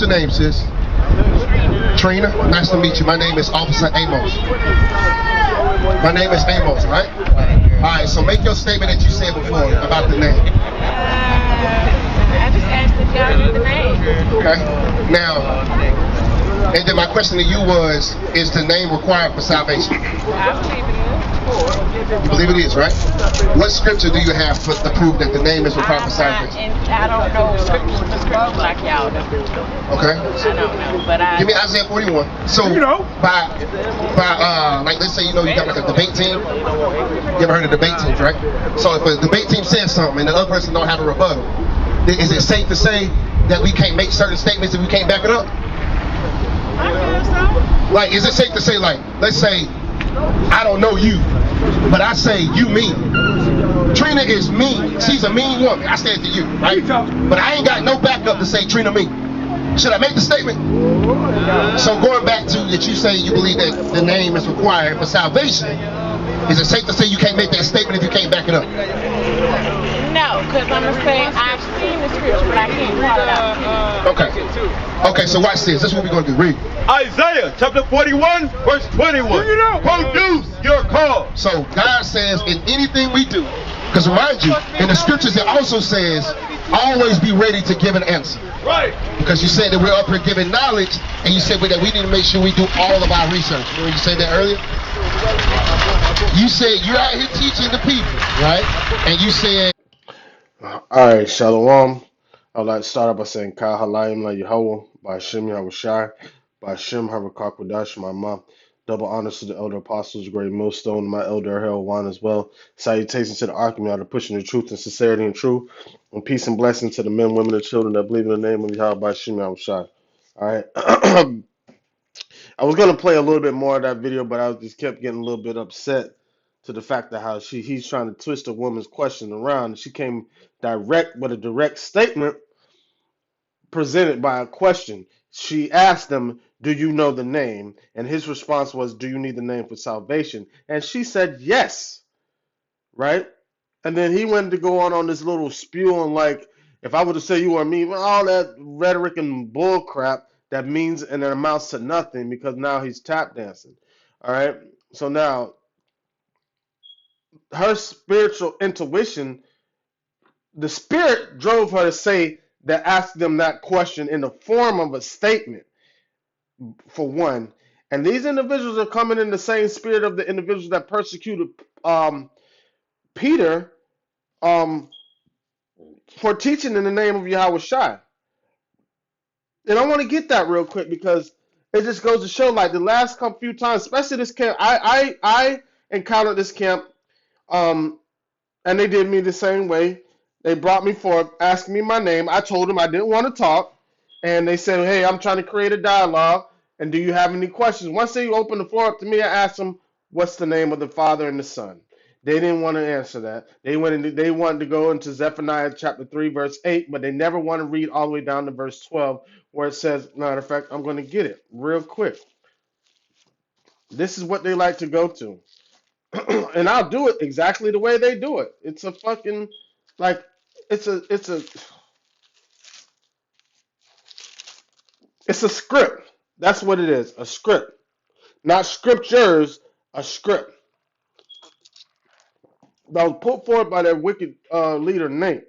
What's your name, sis? Trina. Nice to meet you. My name is Officer Amos. My name is Amos, right? Alright, so make your statement that you said before about the name. I just asked if y'all knew the name. Okay. Now, and then my question to you was, is the name required for salvation? I believe it is. You believe it is, right? What scripture do you have to prove that the name is required for salvation? I don't know scripture like y'all do. Okay. I don't know, but I... Give me Isaiah 41. So, by like, let's say, you got like a debate team. You ever heard of debate teams, right? So if a debate team says something and the other person don't have a rebuttal, is it safe to say that we can't make certain statements if we can't back it up? I feel so. Like, is it safe to say, like, let's say, I don't know you, but I say you mean. Trina is mean. She's a mean woman. I said to you, right? But I ain't got no backup to say Trina mean. Should I make the statement? So going back to that, you say you believe that the name is required for salvation. Is it safe to say you can't make that statement if you can't back it up? No, because I'm going to say I've seen the scripture, but I can't call it out. Okay. Okay, so watch this. This is what we're going to do. Read. Isaiah chapter 41, verse 21. Produce your cause. So God says in anything we do, because remind you, in the scriptures it also says, always be ready to give an answer. Right. Because you said that we're up here giving knowledge, and you said that we need to make sure we do all of our research. Remember you said that earlier? You said you're out here teaching the people, right? And you said... Alright, Shalom. I'd like to start off by saying Ka Halayim La Yahawah, by Hashem Yahawashi'S, by Hashem Harakakwadash, my mom. Double honors to the elder apostles, great millstone, my elder Harold as well. Salutations to the Archimate, the pushing the truth and sincerity and truth. And peace and blessing to the men, women, and children that believe in the name of Yahweh by Hashem Yahawashi'S. Alright. I was going to play a little bit more of that video, but I just kept getting a little bit upset to the fact that how he's trying to twist a woman's question around. She came direct with a direct statement presented by a question. She asked him, do you know the name? And his response was, do you need the name for salvation? And she said, yes. Right? And then he went to go on this little spew on, like, if I were to say you or me, well, all that rhetoric and bull crap that means and it amounts to nothing, because now he's tap dancing. All right? So now, her spiritual intuition, the spirit drove her to say that, ask them that question in the form of a statement, for one. And these individuals are coming in the same spirit of the individuals that persecuted Peter for teaching in the name of Yahawashi'S. And I want to get that real quick, because it just goes to show, like, the last few times, especially this camp, I encountered this camp, and they did me the same way. They brought me forth, asking me my name. I told them I didn't want to talk. And they said, hey, I'm trying to create a dialogue. And do you have any questions? Once they opened the floor up to me, I asked them, what's the name of the Father and the Son? They didn't want to answer that. They wanted to go into Zephaniah chapter 3, verse 8, but they never want to read all the way down to verse 12, where it says, matter of fact, I'm going to get it real quick. This is what they like to go to. And I'll do it exactly the way they do it. It's a fucking, like, it's a script. That's what it is, a script. Not scriptures, a script. That was put forth by their wicked leader, Nate.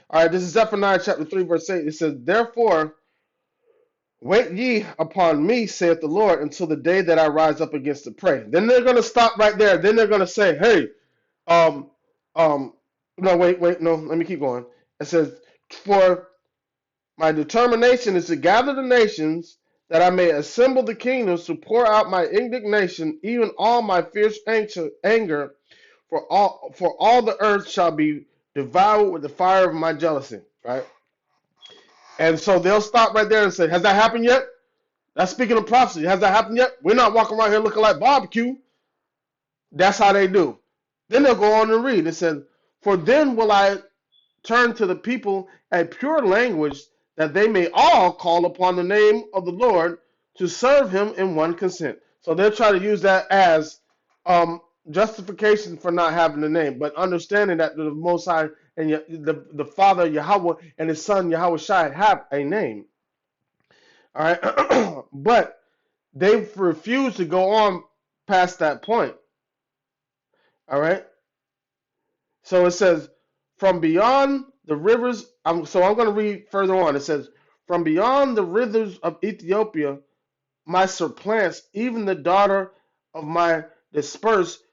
All right, this is Zephaniah chapter 3, verse 8. It says, therefore, wait ye upon me, saith the Lord, until the day that I rise up against the prey. Then they're going to stop right there. Then they're going to say, hey, no, wait, no, let me keep going. It says, for my determination is to gather the nations, that I may assemble the kingdoms, to pour out my indignation, even all my fierce anger, for all the earth shall be devoured with the fire of my jealousy. Right? And so they'll stop right there and say, has that happened yet? That's speaking of prophecy. Has that happened yet? We're not walking around here looking like barbecue. That's how they do. Then they'll go on and read. It says, for then will I turn to the people a pure language, that they may all call upon the name of the Lord, to serve him in one consent. So they'll try to use that as justification for not having the name, but understanding that the Most High and the Father Yahweh and his Son Yahawashi'S have a name. All right, but they refused to go on past that point. All right. So it says, from beyond the rivers. So I'm going to read further on. It says, from beyond the rivers of Ethiopia, my surplants, even the daughter of my dispersed,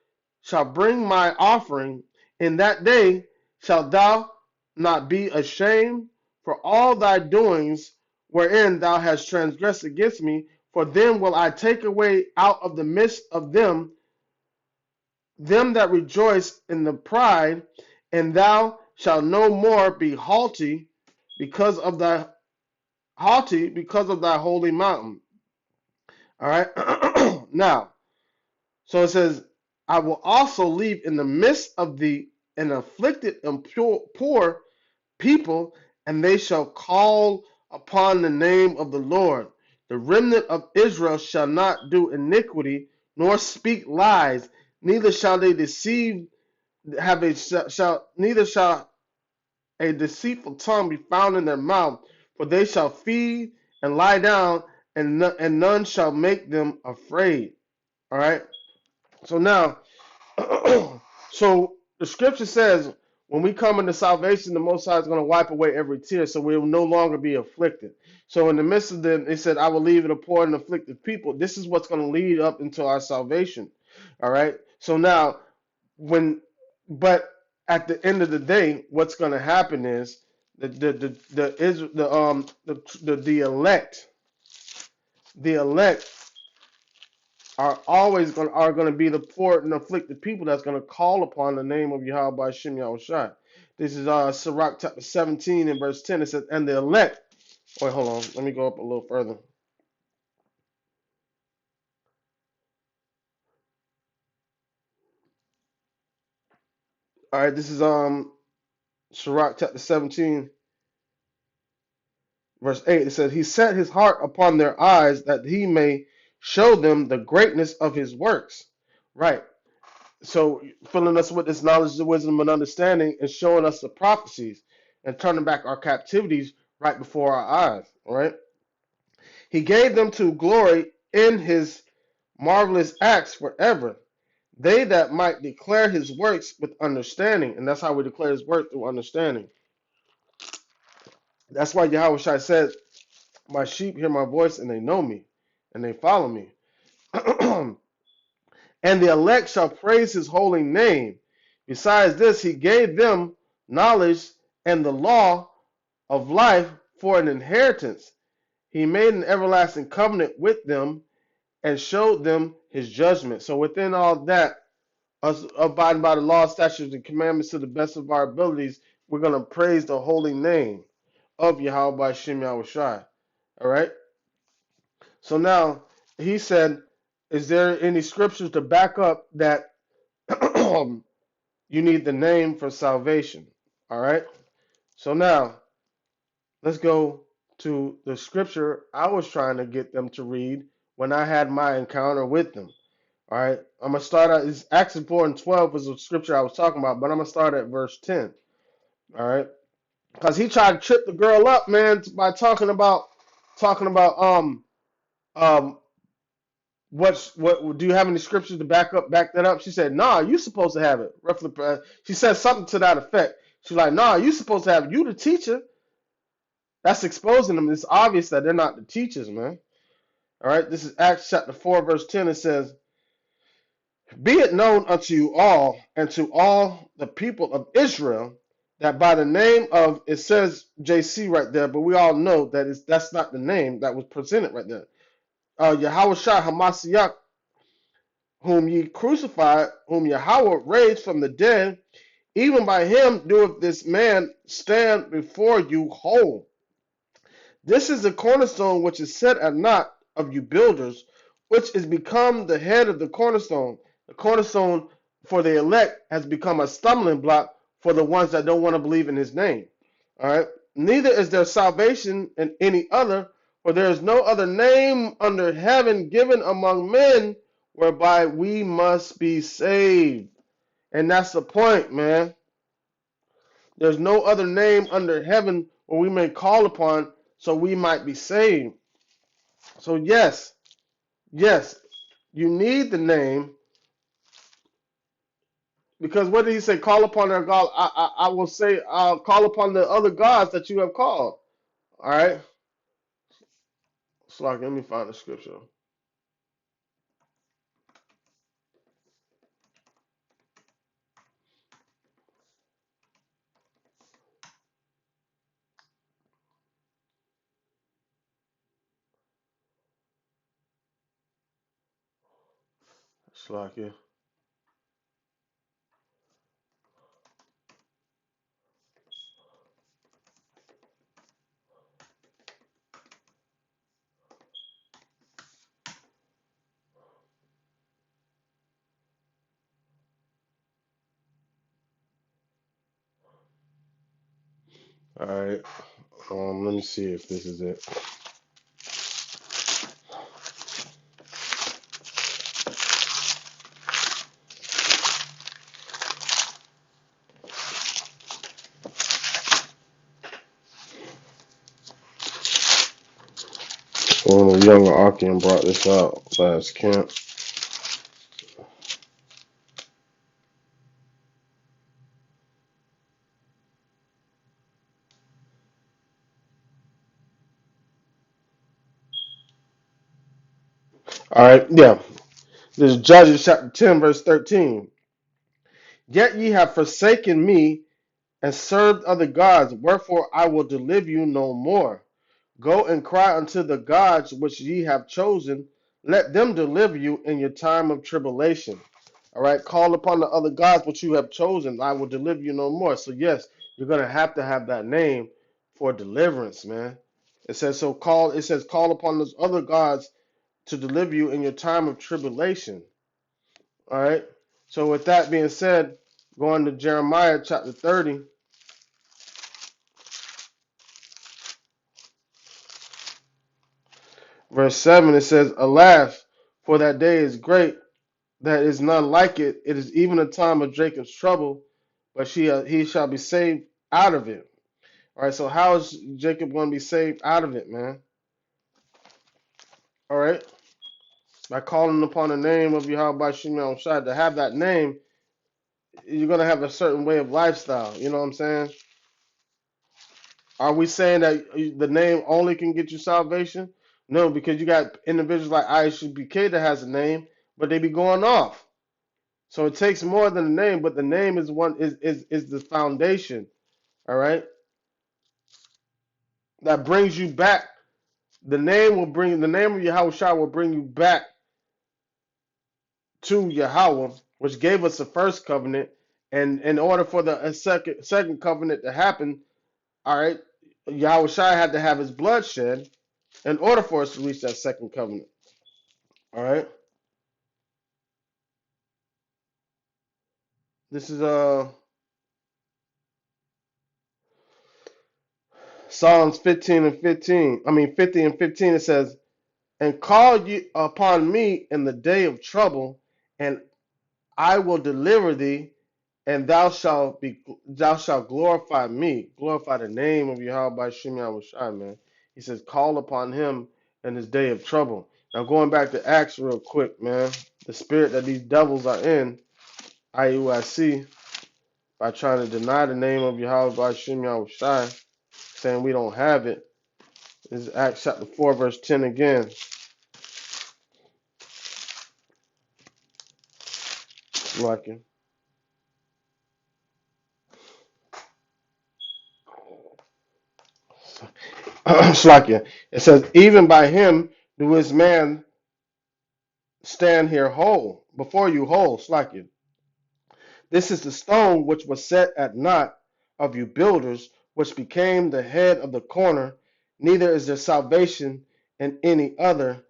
shall bring my offering. In that day shalt thou not be ashamed for all thy doings wherein thou hast transgressed against me. For then will I take away out of the midst of them that rejoice in the pride, and thou shalt no more be haughty because of thy holy mountain. All right. Now, so it says, I will also leave in the midst of thee an afflicted and poor people, and they shall call upon the name of the Lord. The remnant of Israel shall not do iniquity, nor speak lies, neither shall they deceive neither shall a deceitful tongue be found in their mouth, for they shall feed and lie down, and none shall make them afraid. All right. So now, so the scripture says, when we come into salvation, the Most High is going to wipe away every tear, so we will no longer be afflicted. So in the midst of them, it said, I will leave it a poor and afflicted people. This is what's going to lead up into our salvation. All right. So now, but at the end of the day, what's going to happen is the elect are going to be the poor and afflicted people that's going to call upon the name of Yahawashi'S Yahushua. This is Sirach chapter 17 and verse 10. It says, and the elect. Wait, hold on. Let me go up a little further. All right, this is Sirach chapter 17, verse 8. It says, he set his heart upon their eyes that he may show them the greatness of his works. Right. So filling us with this knowledge, wisdom, and understanding, and showing us the prophecies and turning back our captivities right before our eyes. All right. He gave them to glory in his marvelous acts forever. They that might declare his works with understanding. And that's how we declare his work, through understanding. That's why Yahawashi said, my sheep hear my voice and they know me and they follow me. And the elect shall praise his holy name. Besides this, he gave them knowledge and the law of life for an inheritance. He made an everlasting covenant with them and showed them his judgment. So within all that, us abiding by the law, statutes, and commandments to the best of our abilities, we're going to praise the holy name of Yahawashi'S Yahushua. All right? So now, he said, is there any scriptures to back up that you need the name for salvation? All right? So now, let's go to the scripture I was trying to get them to read when I had my encounter with them. All right? I'm going to start at, it's Acts 4 and 12 was the scripture I was talking about, but I'm going to start at verse 10. All right? Because he tried to trip the girl up, man, by talking about what do you have any scriptures to back that up? She said, nah, you supposed to have it. Roughly, she said something to that effect. She's like, nah, you supposed to have it. You the teacher. That's exposing them. It's obvious that they're not the teachers, man. All right, this is Acts chapter 4, verse 10. It says, be it known unto you all and to all the people of Israel that by the name of, it says JC right there, but we all know that that's not the name that was presented right there. Yahawashi Hamashiach, whom ye crucified, whom Yahweh raised from the dead, even by him doeth this man stand before you whole. This is the cornerstone which is set at naught of you builders, which is become the head of the cornerstone. The cornerstone for the elect has become a stumbling block for the ones that don't want to believe in his name. All right. Neither is there salvation in any other, for there is no other name under heaven given among men whereby we must be saved. And that's the point, man. There's no other name under heaven where we may call upon so we might be saved. So yes, yes, you need the name because what did he say? Call upon their God. I will say, call upon the other gods that you have called. All right. So let me find the scripture. Slack. All right. Let me see if this is it. Well, the younger Archean brought this out last camp. All right. Yeah. This is Judges chapter 10, verse 13. Yet ye have forsaken me and served other gods, wherefore I will deliver you no more. Go and cry unto the gods which ye have chosen. Let them deliver you in your time of tribulation. All right. Call upon the other gods which you have chosen. I will deliver you no more. So, yes, you're going to have that name for deliverance, man. It says, call upon those other gods to deliver you in your time of tribulation. All right. So, with that being said, going to Jeremiah chapter 30, verse 7, it says, Alas, for that day is great, that is none like it. It is even a time of Jacob's trouble, but he shall be saved out of it. All right, so how is Jacob going to be saved out of it, man? All right, by calling upon the name of Yahawashi'S. To have that name, you're going to have a certain way of lifestyle. You know what I'm saying? Are we saying that the name only can get you salvation? No, because you got individuals like Iuic that has a name, but they be going off. So it takes more than a name, but the name is the foundation. All right, that brings you back. The name of Yahawashai will bring you back to Yahweh, which gave us the first covenant. And in order for the second covenant to happen, all right, Yahushua had to have his blood shed in order for us to reach that second covenant. All right. This is Psalms 15 and 15. I mean 50 and 15. It says, "And call you upon me in the day of trouble, and I will deliver thee, and thou shalt glorify me." Glorify the name of Yahweh by Shem Yahushua, man. He says, call upon him in his day of trouble. Now going back to Acts real quick, man. The spirit that these devils are in, Iuic, by trying to deny the name of Yahweh by Shem Yahushua, saying we don't have it. This is Acts chapter 4, verse 10 again. Like it. Slakia. It says, even by him do his man stand here whole, before you whole, Slakia. This is the stone which was set at naught of you builders, which became the head of the corner. Neither is there salvation in any other,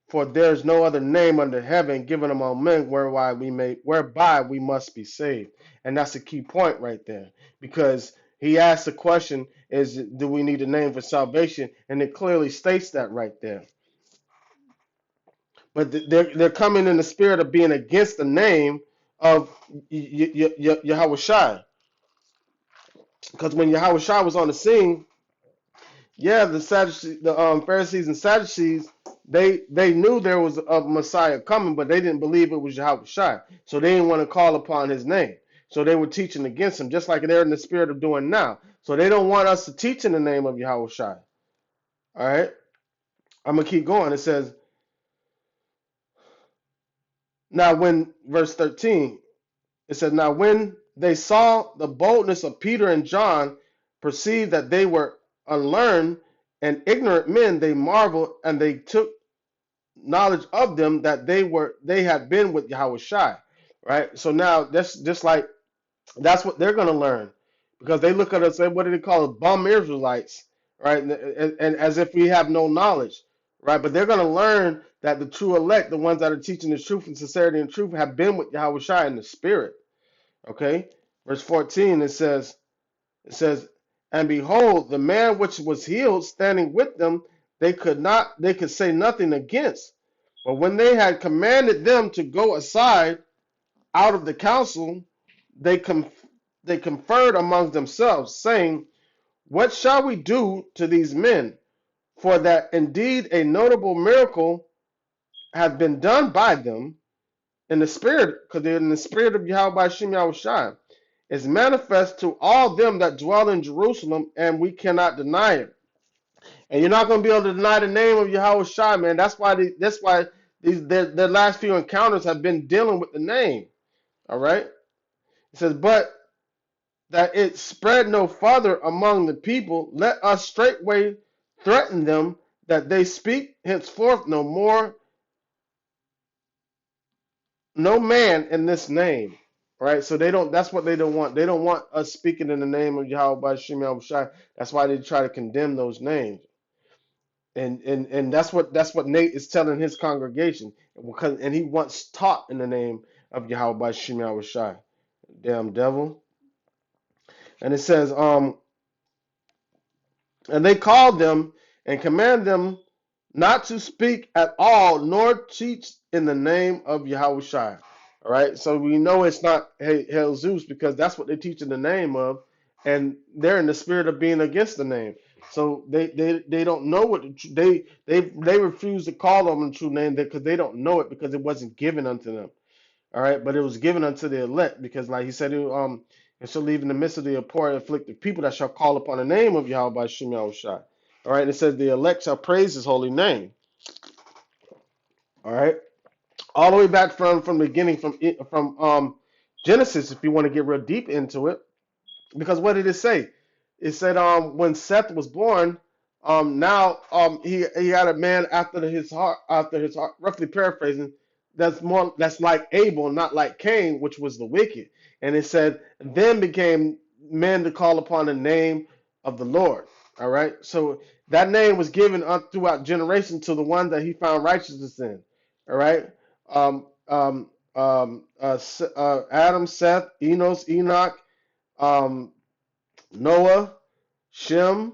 for there is no other name under heaven given among men whereby we must be saved. And that's a key point right there, because he asked the question: do we need a name for salvation? And it clearly states that right there. But they're coming in the spirit of being against the name of Yahawashai. Because when Yahawashai was on the scene, yeah, the Pharisees and Sadducees they knew there was a Messiah coming, but they didn't believe it was Yahawashi. So they didn't want to call upon his name. So they were teaching against him, just like they're in the spirit of doing now. So they don't want us to teach in the name of Yahawashi. All right, I'm gonna keep going. It says, now when verse 13, it says, now when they saw the boldness of Peter and John, perceived that they were unlearned and ignorant men, they marveled, and they took knowledge of them that they had been with Yahawashi. Right? So now that's just like that's what they're gonna learn. Because they look at us and say, what do they call us? Bum Israelites, right? And as if we have no knowledge, right? But they're gonna learn that the true elect, the ones that are teaching the truth and sincerity and truth, have been with Yahawashi in the spirit. Okay, verse 14, it says, and behold, the man which was healed standing with them, they could say nothing against. But when they had commanded them to go aside out of the council, they conferred among themselves, saying, what shall we do to these men? For that indeed a notable miracle hath been done by them in the spirit, because they're in the spirit of Yahweh Shem Yahushai, is manifest to all them that dwell in Jerusalem, and we cannot deny it. And you're not going to be able to deny the name of Yahushai, man. That's why their last few encounters have been dealing with the name. All right. It says, but that it spread no farther among the people, let us straightway threaten them that they speak henceforth no more, no man in this name. Right? So they don't, that's what they don't want. They don't want us speaking in the name of Yahweh by Shem Yahushai. That's why they try to condemn those names. And that's what Nate is telling his congregation. And he once taught in the name of Yahweh by Shem Yahushai. Damn devil. And it says, and they called them and command them not to speak at all, nor teach in the name of Yahushua. All right, so we know it's not Hail Zeus, because that's what they teach in the name of, and they're in the spirit of being against the name. So they don't know what they refuse to call on the true name because they don't know it, because it wasn't given unto them. All right, but it was given unto the elect, because like he said, and shall leave in the midst of the poor and afflicted people that shall call upon the name of Yahweh by Shem Yahushua. All right, and it says the elect shall praise his holy name. All right, all the way back from the beginning, from Genesis, if you want to get real deep into it, because what did it say? It said when Seth was born, now he had a man after his heart, roughly paraphrasing, that's like Abel, not like Cain, which was the wicked. And it said, then became men to call upon the name of the Lord. All right, so that name was given throughout generations to the one that he found righteousness in. All right, Adam, Seth, Enos, Enoch, Noah, Shem,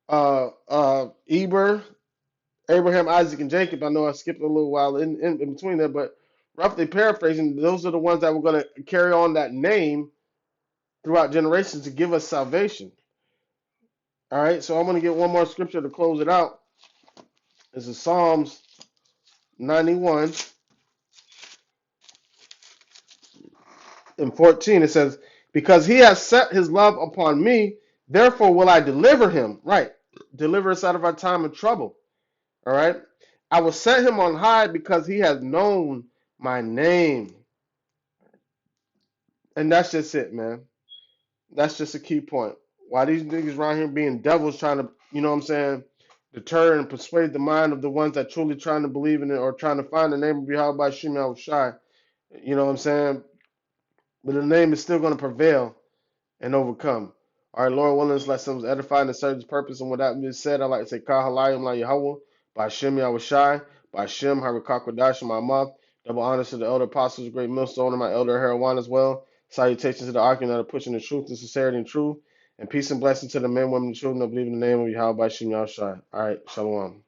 Eber, Abraham, Isaac, and Jacob. I know I skipped a little while in between there, but roughly paraphrasing, those are the ones that were going to carry on that name throughout generations to give us salvation. All right, so I'm going to get one more scripture to close it out. This is Psalms 91 and 14. It says, because he has set his love upon me, therefore will I deliver him. Right, deliver us out of our time of trouble. All right, I will set him on high because he has known my name. And that's just it, man. That's just a key point. Why these niggas around here being devils trying to, you know what I'm saying, deter and persuade the mind of the ones that truly trying to believe in it or trying to find the name of Yahweh by Shem Yahushai. You know what I'm saying? But the name is still going to prevail and overcome. All right, Lord willing, let us edify and serve His purpose. And with that being said, I'd like to say, Kah Halayim La Yahweh, by Shem Yahushai, by Shem Harikakwadash, my mouth. Double honors to the elder apostles, great millstone, and my elder Herawan as well. Salutations to the Arkin that are pushing the truth and sincerity and truth. And peace and blessing to the men, women, and children that believe in the name of Yahweh by Shem Yahushai. All right, Shalom.